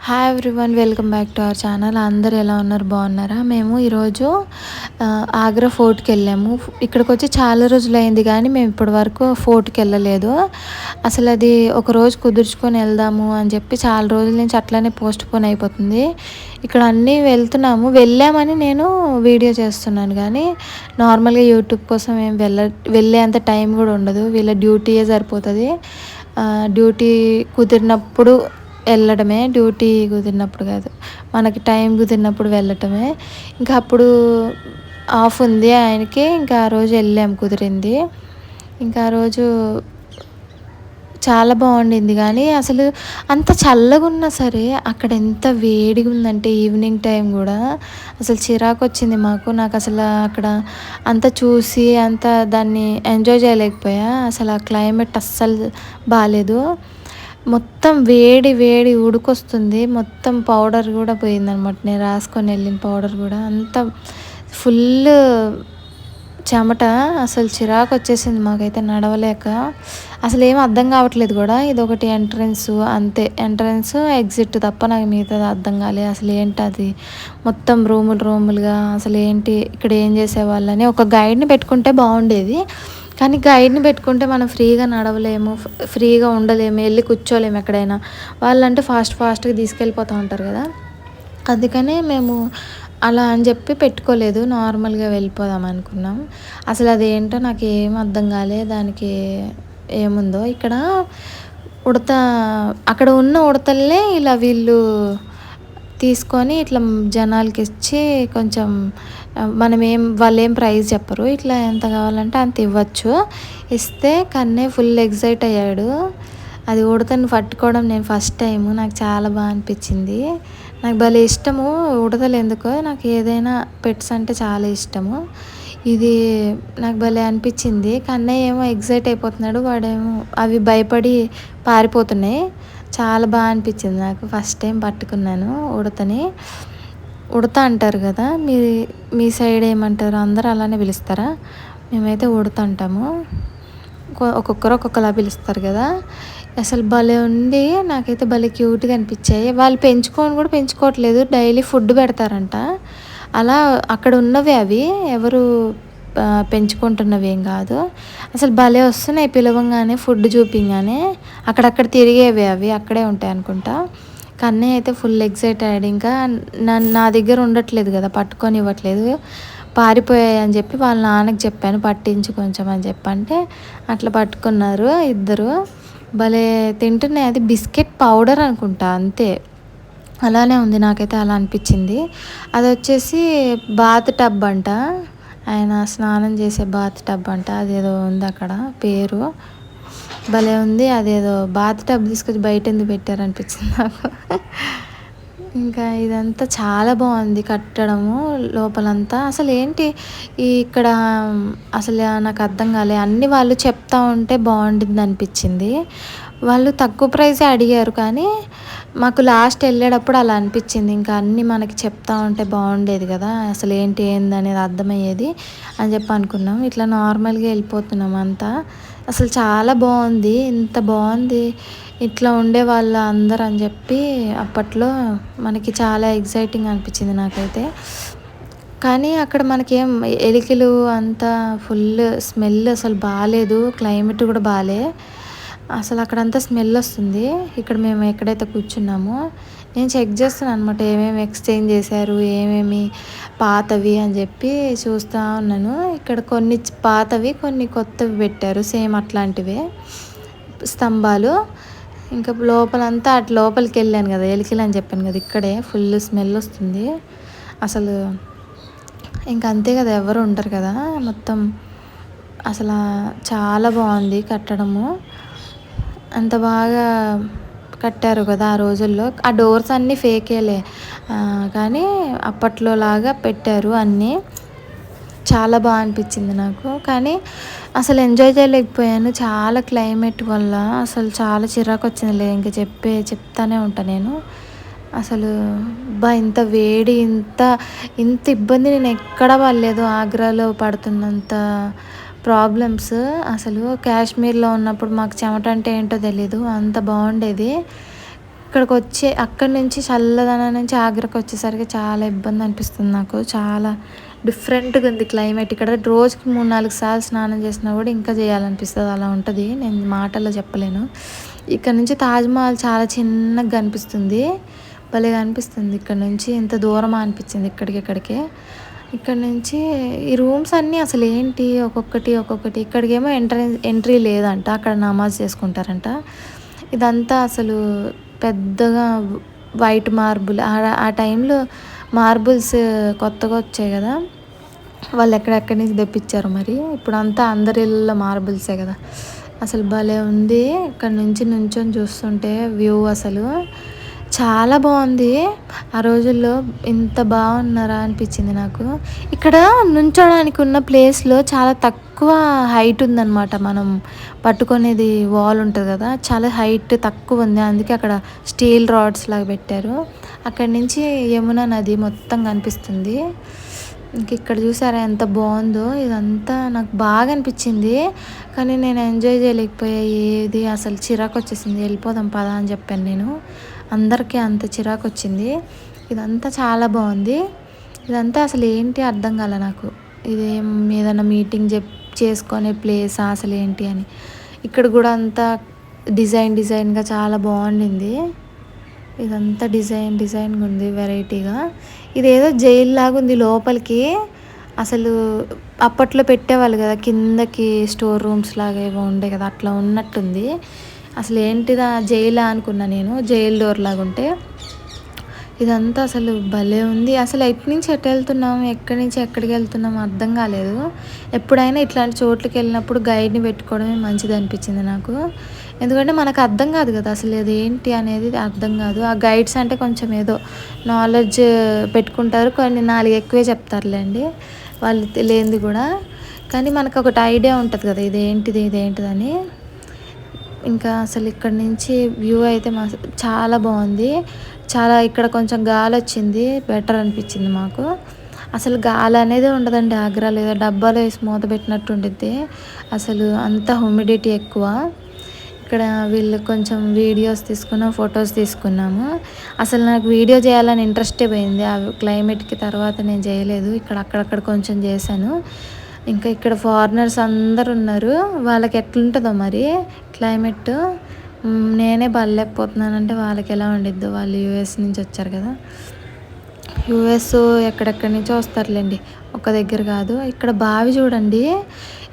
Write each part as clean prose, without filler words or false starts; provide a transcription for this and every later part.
Hi everyone, welcome back to our channel. అందరూ ఎలా ఉన్నారు? బాగున్నారా? మేము ఈరోజు ఆగ్రా ఫోర్ట్కి వెళ్ళాము. ఇక్కడికి వచ్చి చాలా రోజులు అయింది, కానీ మేము ఇప్పటి వరకు ఫోర్ట్కి వెళ్ళలేదు. అసలు అది ఒక రోజు కుదుర్చుకొని వెళ్దాము అని చెప్పి చాలా రోజుల నుంచి అట్లనే పోస్ట్ పోన్ అయిపోతుంది. ఇక్కడ అన్నీ వెళ్ళామని నేను వీడియో చేస్తున్నాను, కానీ నార్మల్గా యూట్యూబ్ కోసం ఏం వెళ్ళేంత టైం కూడా ఉండదు. వీళ్ళ డ్యూటీయే సరిపోతుంది. డ్యూటీ కుదిరినప్పుడు వెళ్ళడమే, డ్యూటీ కుదిరినప్పుడు కాదు, మనకి టైం కుదిరినప్పుడు వెళ్ళటమే. ఇంకా అప్పుడు ఆఫ్ ఉంది ఆయనకి, ఇంకా ఆ రోజు వెళ్ళాం, కుదిరింది. ఇంకా ఆ రోజు చాలా బాగుండింది. కానీ అసలు అంత చల్లగా ఉన్నా సరే అక్కడ ఎంత వేడిగా ఉందంటే ఈవినింగ్ టైం కూడా అసలు చిరాకు వచ్చింది నాకు అసలు అక్కడ అంత చూసి అంత దాన్ని ఎంజాయ్ చేయలేకపోయా. అసలు ఆ క్లైమేట్ అస్సలు బాగాలేదు. మొత్తం వేడి వేడి ఉడుకొస్తుంది. మొత్తం పౌడర్ కూడా పోయిందనమాట, నేను రాసుకొని వెళ్ళిన పౌడర్ కూడా అంత ఫుల్ చెమట. అసలు చిరాకు వచ్చేసింది మాకైతే నడవలేక. అసలు ఏం అర్థం కావట్లేదు కూడా. ఇది ఒకటి ఎంట్రన్స్, అంతే, ఎంట్రన్స్ ఎగ్జిట్ తప్ప నాకు మిగతాది అర్థం కాలేదు. అసలు ఏంటి అది, మొత్తం రూములుగా అసలు ఏంటి, ఇక్కడ ఏం చేసేవాళ్ళని ఒక గైడ్ని పెట్టుకుంటే బాగుండేది. కానీ గైడ్ని పెట్టుకుంటే మనం ఫ్రీగా నడవలేము, ఫ్రీగా ఉండలేము, వెళ్ళి కూర్చోలేము ఎక్కడైనా. వాళ్ళంటే ఫాస్ట్గా తీసుకెళ్ళిపోతూ ఉంటారు కదా. అందుకనే మేము అలా అని చెప్పి పెట్టుకోలేదు, నార్మల్గా వెళ్ళిపోదాం అనుకున్నాం. అసలు అదేంటో నాకు ఏం అర్థం కాలే, దానికి ఏముందో. ఇక్కడ ఉడత, అక్కడ ఉన్న ఉడతల్నే ఇలా వీళ్ళు తీసుకొని ఇట్లా జనాలకి ఇచ్చి కొంచెం వాళ్ళు ఏం ప్రైస్ చెప్పరు, ఇట్లా ఎంత కావాలంటే అంత ఇవ్వచ్చు. ఇస్తే కన్నే ఫుల్ ఎగ్జైట్ అయ్యాడు. అది ఉడతని పట్టుకోవడం నేను ఫస్ట్ టైము, నాకు చాలా బాగా అనిపించింది. నాకు భలే ఇష్టము ఉడతలు, ఎందుకో నాకు ఏదైనా పెట్స్ అంటే చాలా ఇష్టము. ఇది నాకు భలే అనిపించింది. కన్నయ్య ఏమో ఎగ్జైట్ అయిపోతున్నాడు, వాడేమో అవి భయపడి పారిపోతున్నాయి. చాలా బాగా అనిపించింది నాకు. ఫస్ట్ టైం పట్టుకున్నాను ఉడతని. ఉడత అంటారు కదా, మీ సైడ్ ఏమంటారు? అందరూ అలానే పిలుస్తారా? మేమైతే ఉడత అంటాము. ఒక్కొక్కరు ఒక్కొక్కలా పిలుస్తారు కదా. అసలు భలే ఉంది, నాకైతే భలే క్యూట్గా అనిపించాయి. వాళ్ళు పెంచుకోవట్లేదు, డైలీ ఫుడ్ పెడతారంట. అలా అక్కడ ఉన్నవి అవి ఎవరు పెంచుకుంటున్నవి ఏం కాదు. అసలు భలే వస్తున్నాయి, పిలవంగానే ఫుడ్ చూపించగానే అక్కడక్కడ తిరిగేవి, అవి అక్కడే ఉంటాయి అనుకుంటా. కన్నయ్య అయితే ఫుల్ ఎగ్జైట్ అయ్యాడు. ఇంకా నా దగ్గర ఉండట్లేదు కదా, పట్టుకొని ఇవ్వట్లేదు, పారిపోయాయి అని చెప్పి వాళ్ళ నాన్నకి చెప్పాను, పట్టించు కొంచెం అని చెప్పంటే అట్లా పట్టుకున్నారు ఇద్దరు. భలే తింటున్నాయి. అది బిస్కెట్ పౌడర్ అనుకుంటా, అంతే, అలానే ఉంది, నాకైతే అలా అనిపించింది. అది వచ్చేసి బాత్ టబ్ అంట, ఆయన స్నానం చేసే బాత్ టబ్ అంట, అదేదో ఉంది అక్కడ పేరు. భలే ఉంది, అదేదో బాత్ టబ్ తీసుకొచ్చి బయట ఎందుకు పెట్టారనిపించింది నాకు. ఇంకా ఇదంతా చాలా బాగుంది కట్టడము, లోపలంతా. అసలు ఏంటి ఇక్కడ అసలు నాకు అర్థం కాలే. అన్నీ వాళ్ళు చెప్తా ఉంటే బాగుంటుంది అనిపించింది. వాళ్ళు తక్కువ ప్రైజే అడిగారు, కానీ మాకు లాస్ట్ వెళ్ళేటప్పుడు అలా అనిపించింది. ఇంకా అన్నీ మనకి చెప్తా ఉంటే బాగుండేది కదా, అసలు ఏంటి అనేది అర్థమయ్యేది అని చెప్పి అనుకున్నాం. ఇట్లా నార్మల్గా వెళ్ళిపోతున్నాం అంతా. అసలు చాలా బాగుంది, ఇంత బాగుంది ఇట్లా ఉండే వాళ్ళ అందరు అని చెప్పి అప్పట్లో మనకి చాలా ఎగ్జైటింగ్ అనిపించింది నాకైతే. కానీ అక్కడ మనకేం ఎలికలు అంతా ఫుల్ స్మెల్, అసలు బాగాలేదు. క్లైమేట్ కూడా బాగాలే, అసలు అక్కడంతా స్మెల్ వస్తుంది. ఇక్కడ మేము ఎక్కడైతే కూర్చున్నామో నేను చెక్ చేస్తున్నాను అనమాట, ఏమేమి ఎక్స్చేంజ్ చేశారు, ఏమేమి పాతవి అని చెప్పి చూస్తూ ఉన్నాను. ఇక్కడ కొన్ని పాతవి, కొన్ని కొత్తవి పెట్టారు, సేమ్ అట్లాంటివే స్తంభాలు. ఇంకా లోపలంతా అటు లోపలికి వెళ్ళాను కదా, ఎలికలు అని చెప్పాను కదా, ఇక్కడే ఫుల్ స్మెల్ వస్తుంది అసలు. ఇంకా అంతే కదా, ఎవరు ఉండరు కదా మొత్తం. అసలు చాలా బాగుంది కట్టడము, అంత బాగా కట్టారు కదా ఆ రోజుల్లో. ఆ డోర్స్ అన్నీ ఫేకేలే, కానీ అప్పట్లో లాగా పెట్టారు అన్నీ. చాలా బాగా అనిపించింది నాకు, కానీ అసలు ఎంజాయ్ చేయలేకపోయాను చాలా క్లైమేట్ వల్ల. అసలు చాలా చిరాకు వచ్చిందిలే, ఇంకా చెప్తానే ఉంటాను నేను. అసలు ఇంత వేడి, ఇంత ఇబ్బంది నేను ఎక్కడా పడలేదు ఆగ్రాలో పడుతున్నంత ప్రాబ్లమ్స్. అసలు కాశ్మీర్లో ఉన్నప్పుడు మాకు చెమట అంటే ఏంటో తెలీదు, అంత బాగుండేది. అక్కడి నుంచి చల్లదనం నుంచి ఆగ్రాకి వచ్చేసరికి చాలా ఇబ్బంది అనిపిస్తుంది నాకు. చాలా డిఫరెంట్‌గా ఉంది క్లైమేట్ ఇక్కడ. రోజుకి 3, 4 సార్లు స్నానం చేసినా కూడా ఇంకా చేయాలనిపిస్తది. అలా ఉంటది. నేను మాటల్లో చెప్పలేను. ఇక్కడ నుంచి తాజ్‌మహల్ చాలా చిన్నగా కనిపిస్తుంది. భలేగా అనిపిస్తుంది. ఇక్కడ నుంచి ఇంత దూరమా అనిపించింది ఇక్కడికే. ఇక్కడ నుంచి ఈ రూమ్స్ అన్నీ అసలు ఏంటి ఒక్కొక్కటి ఇక్కడికేమో ఎంట్రీ లేదంట. అక్కడ నమాజ్ చేసుకుంటారంట. ఇదంతా అసలు పెద్దగా వైట్ మార్బుల్ ఆ టైంలో మార్బుల్స్ కొత్తగా వచ్చాయి కదా, వాళ్ళు ఎక్కడెక్కడి నుంచి తెప్పించారు మరి. ఇప్పుడు అంతా అందరి ఇళ్ళలో మార్బుల్సే కదా. అసలు భలే ఉంది. ఇక్కడ నుంచి నుంచొని చూస్తుంటే వ్యూ అసలు చాలా బాగుంది. ఆ రోజుల్లో ఇంత బాగున్నారా అనిపించింది నాకు. ఇక్కడ నుంచోడానికి ఉన్న ప్లేస్లో చాలా తక్కువ హైట్ ఉందన్నమాట. మనం పట్టుకునేది వాల్ ఉంటుంది కదా, చాలా హైట్ తక్కువ ఉంది. అందుకే అక్కడ స్టీల్ రాడ్స్ లాగా పెట్టారు. అక్కడి నుంచి యమునా నది మొత్తం కనిపిస్తుంది. ఇంక ఇక్కడ చూసారా ఎంత బాగుందో. ఇదంతా నాకు బాగా అనిపించింది, కానీ నేను ఎంజాయ్ చేయలేకపోయా. ఏది అసలు చిరాకు వచ్చేసింది. వెళ్ళిపోదాం పదా అని చెప్పాను నేను. అందరికీ అంత చిరాకు వచ్చింది. ఇదంతా చాలా బాగుంది. ఇదంతా అసలు ఏంటి అర్థం కాలే నాకు. ఇదేం ఏదైనా మీటింగ్ చేసుకునే ప్లేసా అసలు ఏంటి అని. ఇక్కడ కూడా అంతా డిజైన్గా చాలా బాగుండింది. ఇదంతా డిజైన్గా ఉంది వెరైటీగా. ఇదేదో జైలు లాగా ఉంది లోపలికి. అసలు అప్పట్లో పెట్టేవాళ్ళు కదా కిందకి స్టోర్ రూమ్స్ లాగా ఏవో ఉండే కదా, అట్లా ఉన్నట్టుంది. అసలు ఏంటిదా జైలా అనుకున్నా నేను, జైలు డోర్ లాగా ఉంటే. ఇదంతా అసలు భలే ఉంది. అసలు ఎటు నుంచి ఎటు వెళ్తున్నాం, ఎక్కడి నుంచి ఎక్కడికి వెళ్తున్నాం అర్థం కాలేదు. ఎప్పుడైనా ఇట్లాంటి చోట్లకి వెళ్ళినప్పుడు గైడ్ని పెట్టుకోవడమే మంచిది అనిపించింది నాకు. ఎందుకంటే మనకు అర్థం కాదు కదా అసలు అదేంటి అనేది అర్థం కాదు. ఆ గైడ్స్ అంటే కొంచెం ఏదో నాలెడ్జ్ పెట్టుకుంటారు, కొన్ని 4 ఎక్కువే చెప్తారులేండి వాళ్ళు లేనిది కూడా. కానీ మనకు ఒకటి ఐడియా ఉంటుంది కదా ఇదేంటిదని. ఇంకా అసలు ఇక్కడ నుంచి వ్యూ అయితే చాలా బాగుంది. ఇక్కడ కొంచెం గాలి వచ్చింది, బెటర్ అనిపించింది మాకు. అసలు గాలి అనేది ఉండదండి ఆగ్రాలో. ఏదో డబ్బాలో వేసి మూత పెట్టినట్టు ఉండిద్ది. అసలు అంత హ్యూమిడిటీ ఎక్కువ. ఇక్కడ వీళ్ళు కొంచెం వీడియోస్ తీసుకున్నాం, ఫొటోస్ తీసుకున్నాము. అసలు నాకు వీడియో చేయాలని ఇంట్రెస్టే పోయింది ఆ క్లైమేట్కి. తర్వాత నేను చేయలేదు. అక్కడక్కడ కొంచెం చేశాను. ఇంకా ఇక్కడ ఫారినర్స్ అందరు ఉన్నారు. వాళ్ళకి ఎట్లుంటుందో మరి క్లైమేట్. నేనే బలలేకపోతున్నానంటే వాళ్ళకి ఎలా ఉండిద్దో. వాళ్ళు యూఎస్ నుంచి వచ్చారు కదా. యూఎస్ ఎక్కడెక్కడి నుంచో వస్తారులేండి, ఒక దగ్గర కాదు. ఇక్కడ బావి చూడండి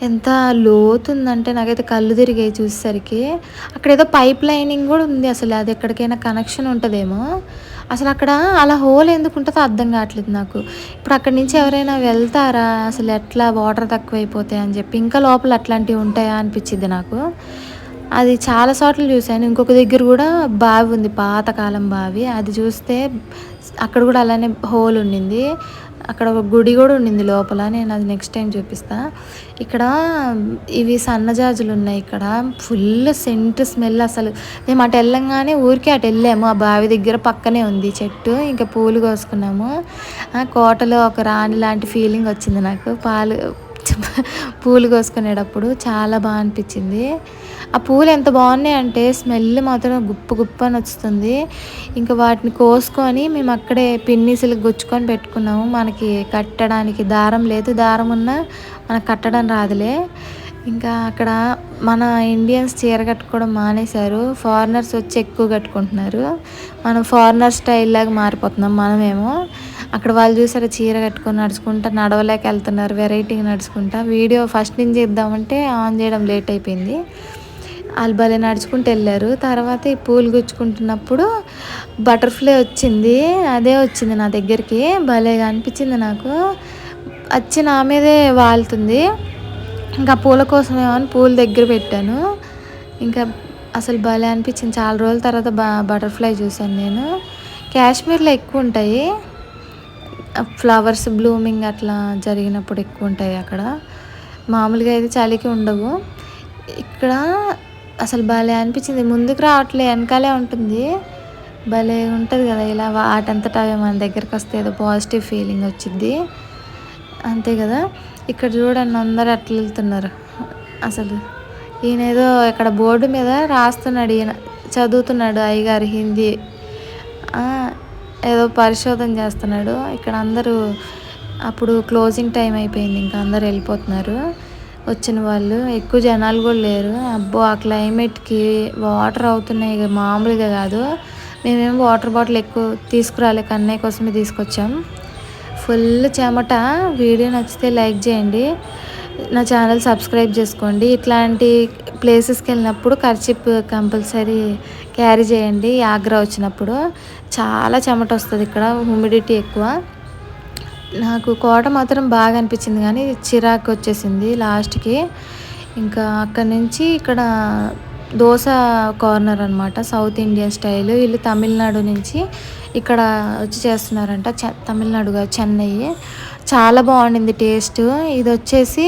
ఎంత లోతుందంటే నాకైతే కళ్ళు తిరిగాయి చూసేసరికి. అక్కడ ఏదో పైప్ లైనింగ్ కూడా ఉంది. అసలు అది ఎక్కడికైనా కనెక్షన్ ఉంటుందేమో. అసలు అక్కడ అలా హోల్ ఎందుకు ఉంటుందో అర్థం కావట్లేదు నాకు. ఇప్పుడు అక్కడి నుంచి ఎవరైనా వెళ్తారా అసలు, ఎట్లా వాటర్ తక్కువైపోతాయి అని చెప్పి. ఇంకా లోపల అట్లాంటివి ఉంటాయా అనిపించింది నాకు. అది చాలా చోట్ల చూశాను. ఇంకొక దగ్గర కూడా బావి ఉంది, పాతకాలం బావి. అది చూస్తే అక్కడ కూడా అలానే హోల్ ఉండింది. అక్కడ ఒక గుడి కూడా ఉండింది లోపల. నేను అది నెక్స్ట్ టైం చూపిస్తా. ఇక్కడ ఇవి సన్నజాజులు ఉన్నాయి. ఇక్కడ ఫుల్ సెంట్ స్మెల్. అసలు మేము అటు వెళ్ళంగానే ఊరికే అటు వెళ్ళాము. ఆ బావి దగ్గర పక్కనే ఉంది చెట్టు. ఇంకా పూలు కోసుకున్నాము. కోటలో ఒక రాణి లాంటి ఫీలింగ్ వచ్చింది నాకు. పూలు కోసుకునేటప్పుడు చాలా బాగా అనిపించింది. ఆ పూలు ఎంత బాగున్నాయి అంటే స్మెల్ మాత్రం గుప్పు అని వస్తుంది. ఇంకా వాటిని కోసుకొని మేము అక్కడే పిన్నీసులు గుచ్చుకొని పెట్టుకున్నాము. మనకి కట్టడానికి దారం లేదు, దారం ఉన్నా మనకు కట్టడం రాదులే. ఇంకా అక్కడ మన ఇండియన్స్ చీర కట్టుకోవడం మానేశారు. ఫారినర్స్ వచ్చి ఎక్కువ కట్టుకుంటున్నారు. మనం ఫారినర్ స్టైల్ లాగా మారిపోతున్నాం మనమేమో. అక్కడ వాళ్ళు చూసారు చీర కట్టుకొని నడుచుకుంటా నడవలేక వెళ్తున్నారు, వెరైటీగా నడుచుకుంటా. వీడియో ఫస్ట్ నుంచి ఇద్దామంటే ఆన్ చేయడం లేట్ అయిపోయింది. వాళ్ళు భలే నడుచుకుంటూ వెళ్ళారు. తర్వాత ఈ పూలు గుచ్చుకుంటున్నప్పుడు బటర్ఫ్లై వచ్చింది. అదే వచ్చింది నా దగ్గరికి. భలేగా అనిపించింది నాకు. వచ్చి నా మీదే వాలుతుంది. ఇంకా పూల కోసమేమో అని పూల దగ్గర పెట్టాను. ఇంకా అసలు భలే అనిపించింది. చాలా రోజుల తర్వాత బటర్ఫ్లై చూశాను నేను. కాశ్మీర్లో ఎక్కువ ఉంటాయి ఫ్లవర్స్, బ్లూమింగ్ అట్లా జరిగినప్పుడు ఎక్కువ ఉంటాయి అక్కడ. మామూలుగా అయితే చలికి ఉండవు. ఇక్కడ అసలు భలే అనిపించింది. ముందుకు రావట్లే, వెనకాలే ఉంటుంది. భలే ఉంటుంది కదా ఇలా వాటంతటా మన దగ్గరికి వస్తే ఏదో పాజిటివ్ ఫీలింగ్ వచ్చింది అంతే కదా. ఇక్కడ చూడండి అందరు అట్లా వెళ్తున్నారు. అసలు ఈయన ఏదో ఇక్కడ బోర్డు మీద రాస్తున్నాడు, ఈయన చదువుతున్నాడు అయ్యగారు హిందీ. ఆ! ఏదో పరిశోధన చేస్తున్నాడు. ఇక్కడ అందరూ అప్పుడు క్లోజింగ్ టైం అయిపోయింది. ఇంకా అందరూ వెళ్ళిపోతున్నారు. వచ్చిన వాళ్ళు ఎక్కువ జనాలు కూడా లేరు. అబ్బో! ఆ క్లైమేట్‌కి వాటర్ అవుతున్నాయి ఇగ మామూలుగా కాదు. మేమేమో వాటర్ బాటిల్ ఎక్కువ తీసుకురాలే కన్నయ్య కోసమే తీసుకొచ్చాం. ఫుల్ చెమట. వీడియో నచ్చితే లైక్ చేయండి. నా ఛానల్ సబ్స్క్రైబ్ చేసుకోండి. ఇట్లాంటి ప్లేసెస్కి వెళ్ళినప్పుడు కర్చీప్ కంపల్సరీ క్యారీ చేయండి. ఆగ్రా వచ్చినప్పుడు చాలా చెమట వస్తుంది. ఇక్కడ హ్యూమిడిటీ ఎక్కువ. నాకు కోట మాత్రం బాగా అనిపించింది కానీ చిరాకు వచ్చేసింది లాస్ట్కి. ఇంకా అక్కడి నుంచి ఇక్కడ దోశ కార్నర్ అనమాట, సౌత్ ఇండియన్ స్టైల్. వీళ్ళు తమిళనాడు నుంచి ఇక్కడ వచ్చి చేస్తున్నారంట. తమిళనాడు కాదు, చెన్నై. చాలా బాగుండింది టేస్ట్. ఇది వచ్చేసి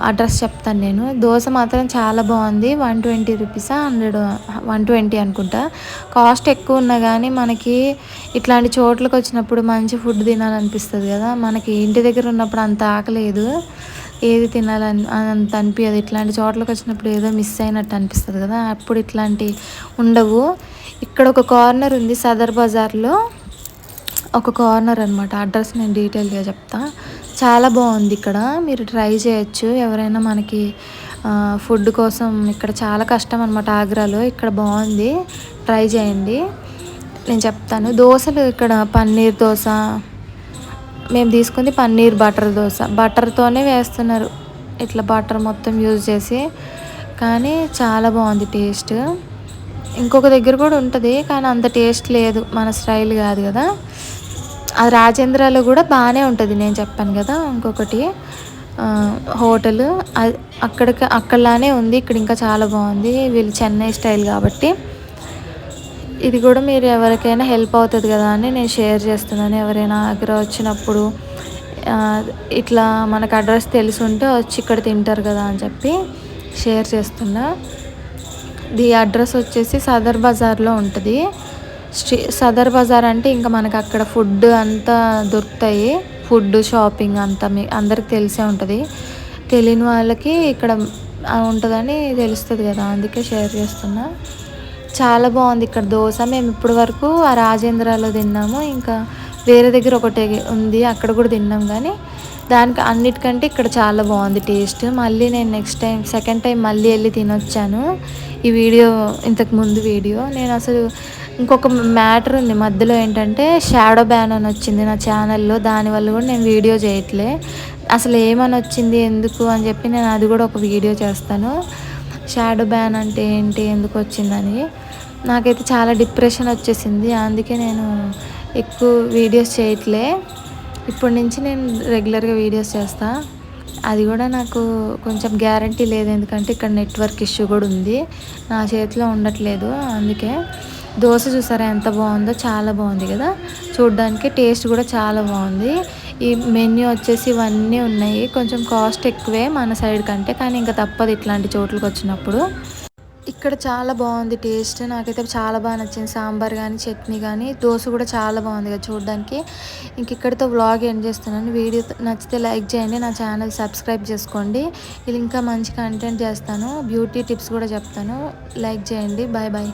అడ్రస్ చెప్తాను నేను. దోశ మాత్రం చాలా బాగుంది. 120 రూపీసా 100, 120 అనుకుంటా. కాస్ట్ ఎక్కువ ఉన్నా కానీ మనకి ఇట్లాంటి చోట్లకు వచ్చినప్పుడు మంచి ఫుడ్ తినాలనిపిస్తుంది కదా. మనకి ఇంటి దగ్గర ఉన్నప్పుడు అంత ఆకలేదు, ఏది తినాలని అంత అనిపించదు. ఇట్లాంటి చోట్లకు వచ్చినప్పుడు ఏదో మిస్ అయినట్టు అనిపిస్తుంది కదా. అప్పుడు ఇట్లాంటి ఉండవు. ఇక్కడ ఒక కార్నర్ ఉంది సదర్ బజార్లో, ఒక కార్నర్ అనమాట. అడ్రస్ నేను డీటెయిల్గా చెప్తా. చాలా బాగుంది ఇక్కడ, మీరు ట్రై చేయొచ్చు. ఎవరైనా మనకి ఫుడ్ కోసం ఇక్కడ చాలా కష్టం అనమాట ఆగ్రాలో. ఇక్కడ బాగుంది, ట్రై చేయండి. నేను చెప్తాను. దోశలు ఇక్కడ పన్నీర్ దోశ, మేము తీసుకుంది పన్నీర్ బటర్ దోశ. బటర్తోనే వేస్తున్నారు, ఇట్లా బటర్ మొత్తం యూజ్ చేసి. కానీ చాలా బాగుంది టేస్ట్. ఇంకొక దగ్గర కూడా ఉంటుంది కానీ అంత టేస్ట్ లేదు, మన స్టైల్ కాదు కదా. అది రాజేంద్రలో కూడా బాగానే ఉంటుంది. నేను చెప్పాను కదా ఇంకొకటి హోటల్, అది అక్కడలానే ఉంది. ఇక్కడ ఇంకా చాలా బాగుంది. వీళ్ళు చెన్నై స్టైల్ కాబట్టి ఇది కూడా మీరు ఎవరికైనా హెల్ప్ అవుతుంది కదా అని నేను షేర్ చేస్తున్నాను. ఎవరైనా ఆగ్రా వచ్చినప్పుడు ఇట్లా మనకు అడ్రస్ తెలిసి ఉంటే వచ్చి ఇక్కడ తింటారు కదా అని చెప్పి షేర్ చేస్తున్నా. ఈ అడ్రస్ వచ్చేసి సదర్ బజార్లో ఉంటుంది. సదర్ బజార్ అంటే ఇంకా మనకు అక్కడ ఫుడ్ అంతా దొరుకుతాయి. ఫుడ్ షాపింగ్ అంతా అందరికి తెలిసే ఉంటుంది. తెలియని వాళ్ళకి ఇక్కడ ఉంటుందని తెలుస్తుంది కదా, అందుకే షేర్ చేస్తున్నా. చాలా బాగుంది ఇక్కడ దోశ. మేము ఇప్పటి వరకు ఆ రాజేంద్రలో తిన్నాము, ఇంకా వేరే దగ్గర ఒకటి ఉంది అక్కడ కూడా తిన్నాం. కానీ దానికి అన్నిటికంటే ఇక్కడ చాలా బాగుంది టేస్ట్. మళ్ళీ నేను నెక్స్ట్ టైం సెకండ్ టైం మళ్ళీ వెళ్ళి తినొచ్చాను. ఈ వీడియో ఇంతకు ముందు వీడియో నేను అసలు ఇంకొక మ్యాటర్ ఉంది మధ్యలో, ఏంటంటే షాడో బ్యాన్ అని వచ్చింది నా ఛానల్లో. దానివల్ల కూడా నేను వీడియో చేయట్లే. అసలు ఏమని వచ్చింది ఎందుకు అని చెప్పి నేను అది కూడా ఒక వీడియో చేస్తాను. షాడో బ్యాన్ అంటే ఏంటి, ఎందుకు వచ్చిందని. నాకైతే చాలా డిప్రెషన్ వచ్చేసింది, అందుకే నేను ఎక్కువ వీడియోస్ చేయట్లే. ఇప్పటి నుంచి నేను రెగ్యులర్గా వీడియోస్ చేస్తా. అది కూడా నాకు కొంచెం గ్యారంటీ లేదు, ఎందుకంటే ఇక్కడ నెట్వర్క్ ఇష్యూ కూడా ఉంది, నా చేతిలో ఉండట్లేదు. అందుకే దోశ చూసారా ఎంత బాగుందో, చాలా బాగుంది కదా చూడ్డానికి. టేస్ట్ కూడా చాలా బాగుంది. ఈ మెన్యూ వచ్చేసి ఇవన్నీ ఉన్నాయి. కొంచెం కాస్ట్ ఎక్కువే మన సైడ్ కంటే, కానీ ఇంకా తప్పదు ఇట్లాంటి చోట్లకు వచ్చినప్పుడు. ఇక్కడ చాలా బాగుంది టేస్ట్. నాకైతే చాలా బాగా నచ్చింది. సాంబార్ కానీ చట్నీ కానీ, దోశ కూడా చాలా బాగుంది కదా చూడడానికి. ఇంక ఇక్కడితో వ్లాగ్ ఎండ్ చేస్తున్నాను. వీడియో నచ్చితే లైక్ చేయండి, నా ఛానల్ సబ్స్క్రైబ్ చేసుకోండి. ఇది ఇంకా మంచి కంటెంట్ చేస్తాను, బ్యూటీ టిప్స్ కూడా చెప్తాను. లైక్ చేయండి. Bye bye.